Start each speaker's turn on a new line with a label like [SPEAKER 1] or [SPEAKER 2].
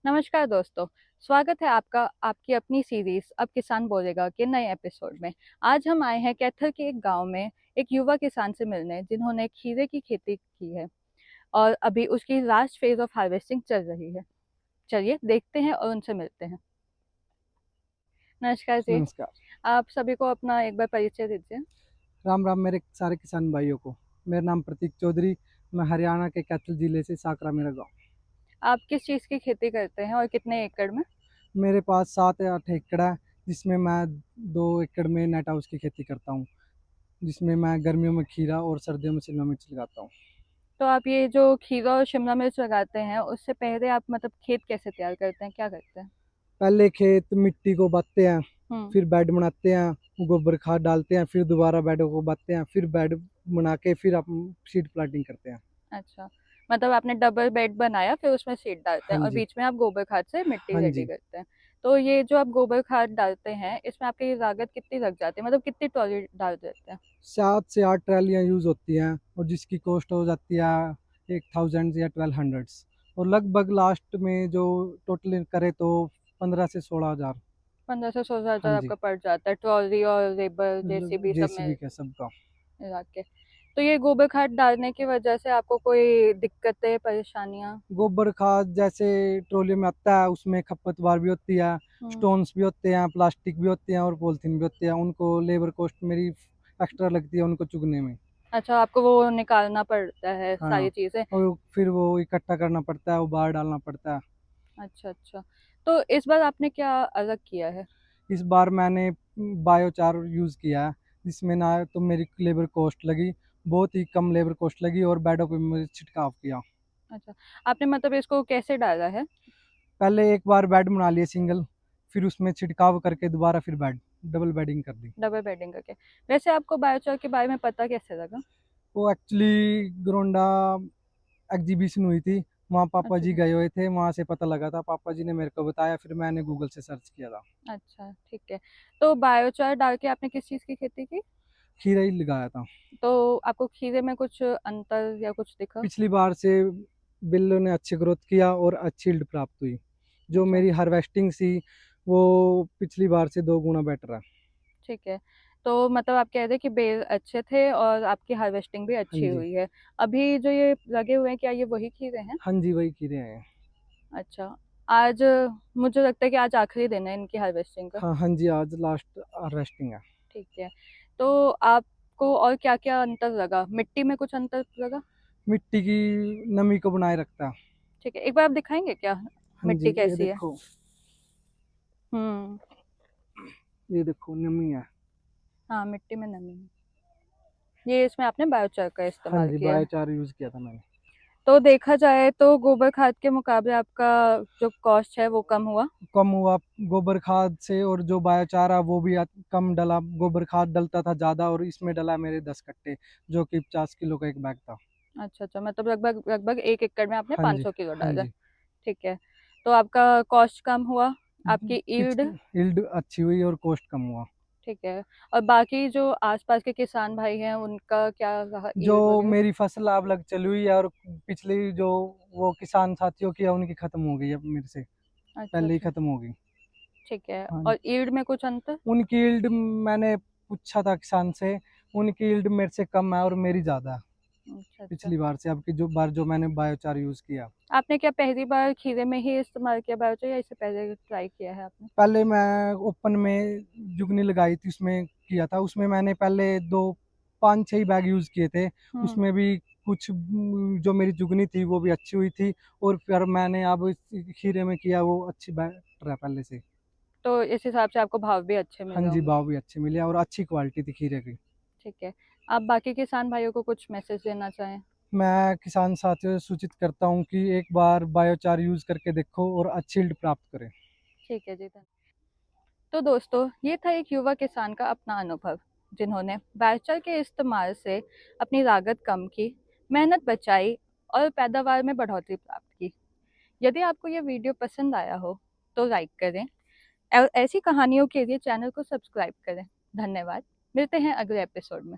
[SPEAKER 1] नमस्कार दोस्तों। स्वागत है आपका आपकी अपनी सीरीज अब किसान बोलेगा के नए एपिसोड में। आज हम आए हैं कैथल के एक गांव में एक युवा किसान से मिलने जिन्होंने खीरे की खेती की है और अभी उसकी लास्ट फेज ऑफ हार्वेस्टिंग चल रही है। चलिए देखते हैं और उनसे मिलते हैं। नमस्कार जी।
[SPEAKER 2] नमस्कार।
[SPEAKER 1] आप सभी को अपना एक बार परिचय दीजिए।
[SPEAKER 2] राम राम मेरे सारे किसान भाइयों को। मेरा नाम प्रतीक चौधरी। मैं हरियाणा के कैथल जिले से साकरा मेरा गाँव।
[SPEAKER 1] आप किस चीज़ की खेती करते हैं और कितने एकड़ में?
[SPEAKER 2] मेरे पास 7 या 8 एकड़ है, जिसमें मैं 2 एकड़ में नेट हाउस की खेती करता हूँ, जिसमें मैं गर्मियों में खीरा और सर्दियों में शिमला मिर्च लगाता हूँ।
[SPEAKER 1] तो आप ये जो खीरा और शिमला मिर्च लगाते हैं उससे पहले आप मतलब खेत कैसे तैयार करते हैं, क्या करते हैं?
[SPEAKER 2] पहले खेत मिट्टी को बांधते हैं,
[SPEAKER 1] हम्म।
[SPEAKER 2] फिर बेड बनाते हैं, गोबर खाद डालते हैं, फिर दोबारा बेडों को बांधते हैं, फिर बेड बना के फिर हम सीड प्लांटिंग करते हैं।
[SPEAKER 1] अच्छा, मतलब आपने डबल बेड बनाया फिर उसमें सीड डालते
[SPEAKER 2] हाँ
[SPEAKER 1] हैं और
[SPEAKER 2] जी।
[SPEAKER 1] बीच में आप गोबर खाद से मिट्टी
[SPEAKER 2] हाँ
[SPEAKER 1] रेडी
[SPEAKER 2] जी।
[SPEAKER 1] करते हैं। तो ये जो आप गोबर खाद डालते हैं इसमें आपकी लागत कितनी लग जाती है, मतलब कितनी ट्रॉली डाल देते हैं?
[SPEAKER 2] 7 से 8 ट्रालियाँ यूज़ होती हैं और जिसकी कॉस्ट हो जाती है 1000 या 1200। और लगभग लास्ट में जो टोटल करे तो 15 से 16 हज़ार।
[SPEAKER 1] 15 से 16 हज़ार
[SPEAKER 2] हाँ जी।
[SPEAKER 1] आपका पड़ जाता है ट्रॉली और लेबर जेसीबी सब में
[SPEAKER 2] जेसीबी का सबका।
[SPEAKER 1] मिला के। तो ये गोबर खाद डालने की वजह से आपको कोई दिक्कतें परेशानियाँ?
[SPEAKER 2] गोबर खाद जैसे ट्रोली में आता है, उसमें खपतवार भी होती है,
[SPEAKER 1] हम्म।
[SPEAKER 2] स्टोन्स भी होते हैं, प्लास्टिक भी होते हैं और पॉलिथीन भी होती है। उनको लेबर कॉस्ट मेरी एक्स्ट्रा लगती है उनको चुगने में।
[SPEAKER 1] अच्छा, आपको वो निकालना पड़ता है
[SPEAKER 2] हाँ।
[SPEAKER 1] सारी चीज़ें।
[SPEAKER 2] और फिर वो इकट्ठा करना पड़ता है, वो बाहर डालना पड़ता है।
[SPEAKER 1] अच्छा अच्छा। तो इस बार आपने क्या अलग किया है?
[SPEAKER 2] इस बार मैंने बायोचार यूज़ किया है, जिसमें ना तो मेरी लेबर कॉस्ट लगी, बहुत ही कम लेबर कॉस्ट लगी, और बेडों पे मैंने छिड़काव किया।
[SPEAKER 1] अच्छा, आपने मतलब इसको कैसे डाला है?
[SPEAKER 2] पहले एक बार बेड बना लिए सिंगल, फिर उसमें छिड़काव करके दोबारा फिर बेड डबल बेडिंग कर दी।
[SPEAKER 1] डबल बेडिंग करके। वैसे आपको बायोचार के बारे में पता कैसे लगा?
[SPEAKER 2] वो एक्चुअली गोरंडा एग्जीबिशन हुई थी, वहाँ पापा
[SPEAKER 1] अच्छा
[SPEAKER 2] जी
[SPEAKER 1] अच्छा।
[SPEAKER 2] गए हुए थे, वहाँ से पता लगा था, पापा जी ने मेरे को बताया, फिर मैंने गूगल से सर्च किया था।
[SPEAKER 1] अच्छा ठीक है। तो बायोचार डाल के आपने किस चीज़ की खेती की?
[SPEAKER 2] खीरा ही लगाया था।
[SPEAKER 1] तो आपको खीरे में कुछ अंतर या कुछ दिखा?
[SPEAKER 2] पिछली बार से बिल्लों ने अच्छी ग्रोथ किया और अच्छी यील्ड प्राप्त हुई। जो
[SPEAKER 1] अच्छा
[SPEAKER 2] मेरी हार्वेस्टिंग थी वो पिछली बार से 2 गुना बेटर है।
[SPEAKER 1] ठीक है। तो मतलब आप कह रहे हैं कि बेल अच्छे थे और आपकी हार्वेस्टिंग भी
[SPEAKER 2] हाँ
[SPEAKER 1] अच्छी
[SPEAKER 2] जी।
[SPEAKER 1] हुई है। अभी जो ये लगे हुए हैं क्या ये वही खीरे हैं?
[SPEAKER 2] हाँ जी, वही खीरे हैं।
[SPEAKER 1] अच्छा। आज मुझे लगता है कि आज आखिरी दिन है इनकी हार्वेस्टिंग का।
[SPEAKER 2] हाँ हाँ जी, आज लास्ट हार्वेस्टिंग है।
[SPEAKER 1] ठीक है। तो आपको और क्या-क्या अंतर लगा? मिट्टी में कुछ अंतर लगा?
[SPEAKER 2] मिट्टी की नमी को बनाए रखता है।
[SPEAKER 1] ठीक है, एक बार आप दिखाएँगे क्या
[SPEAKER 2] हाँ जी,
[SPEAKER 1] मिट्टी
[SPEAKER 2] ये
[SPEAKER 1] कैसी है?
[SPEAKER 2] देखो,
[SPEAKER 1] हुँ।
[SPEAKER 2] ये देखो नमी है।
[SPEAKER 1] हाँ, मिट्टी में नमी है। ये इसमें आपने बायोचार का
[SPEAKER 2] हाँ
[SPEAKER 1] इस्तेमाल
[SPEAKER 2] जी,
[SPEAKER 1] किया है।
[SPEAKER 2] बायोचार यूज़ किया था मैंने।
[SPEAKER 1] तो देखा जाए तो गोबर खाद के मुकाबले आपका जो कॉस्ट है वो कम हुआ?
[SPEAKER 2] कम हुआ गोबर खाद से, और जो बायोचार है वो भी कम डला। गोबर खाद डलता था ज़्यादा, और इसमें डला मेरे 10 कट्टे, जो कि 50 किलो का एक बैग था।
[SPEAKER 1] अच्छा, अच्छा, मतलब लगभग लगभग 1 एकड़ में आपने
[SPEAKER 2] हाँ जी।
[SPEAKER 1] 500 किलो
[SPEAKER 2] हाँ
[SPEAKER 1] डाला।
[SPEAKER 2] जी।
[SPEAKER 1] ठीक है। तो आपका कॉस्ट कम हुआ, आपकी
[SPEAKER 2] पिछ
[SPEAKER 1] यील्ड।
[SPEAKER 2] यील्ड अच्छी हुई और कॉस्ट कम हुआ।
[SPEAKER 1] ठीक है। और बाकी जो आस-पास के किसान भाई हैं उनका क्या रहा
[SPEAKER 2] जो
[SPEAKER 1] यील्ड वगैरह?
[SPEAKER 2] मेरी फसल अब लग चली हुई है, और पिछली जो वो किसान साथियों की है उनकी खत्म हो गई, अब मेरे से
[SPEAKER 1] अच्छा,
[SPEAKER 2] पहले ही
[SPEAKER 1] अच्छा।
[SPEAKER 2] खत्म हो गई।
[SPEAKER 1] ठीक है।
[SPEAKER 2] हाँ।
[SPEAKER 1] और यील्ड में कुछ अंतर?
[SPEAKER 2] उनकी यील्ड मैंने पूछा था किसान से, उनकी यील्ड मेरे से कम है और मेरी ज़्यादा है
[SPEAKER 1] अच्छा, अच्छा।
[SPEAKER 2] पिछली बार से। अब की जो बार जो मैंने बायोचार यूज़ किया।
[SPEAKER 1] आपने क्या पहली बार खीरे में ही इस्तेमाल किया बायोचार या इससे पहले ट्राई किया है आपने?
[SPEAKER 2] पहले मैं ओपन में जुगनी लगाई थी, उसमें किया था। उसमें मैंने पहले दो 5-6 ही बैग यूज़ किए थे।
[SPEAKER 1] हुँ।
[SPEAKER 2] उसमें भी कुछ जो मेरी जुगनी थी वो भी अच्छी हुई थी, और फिर मैंने अब इस खीरे में किया, वो अच्छी बेटर है पहले से।
[SPEAKER 1] तो इस हिसाब से आपको भाव भी अच्छे
[SPEAKER 2] हाँ
[SPEAKER 1] मिले
[SPEAKER 2] जी,
[SPEAKER 1] होंगे।
[SPEAKER 2] भाव भी अच्छे मिले और अच्छी क्वालिटी थी खीरे की।
[SPEAKER 1] ठीक है। आप बाकी किसान भाइयों को कुछ मैसेज देना चाहें?
[SPEAKER 2] मैं किसान साथियों से सूचित करता हूँ कि एक बार बायोचार यूज़ करके देखो और अच्छी यील्ड प्राप्त करें।
[SPEAKER 1] ठीक है जी, धन्य। तो दोस्तों, ये था एक युवा किसान का अपना अनुभव, जिन्होंने बायोचार के इस्तेमाल से अपनी लागत कम की, मेहनत बचाई और पैदावार में बढ़ोतरी प्राप्त की। यदि आपको ये वीडियो पसंद आया हो, तो लाइक करें और ऐसी कहानियों के लिए चैनल को सब्सक्राइब करें। धन्यवाद। मिलते हैं अगले एपिसोड में।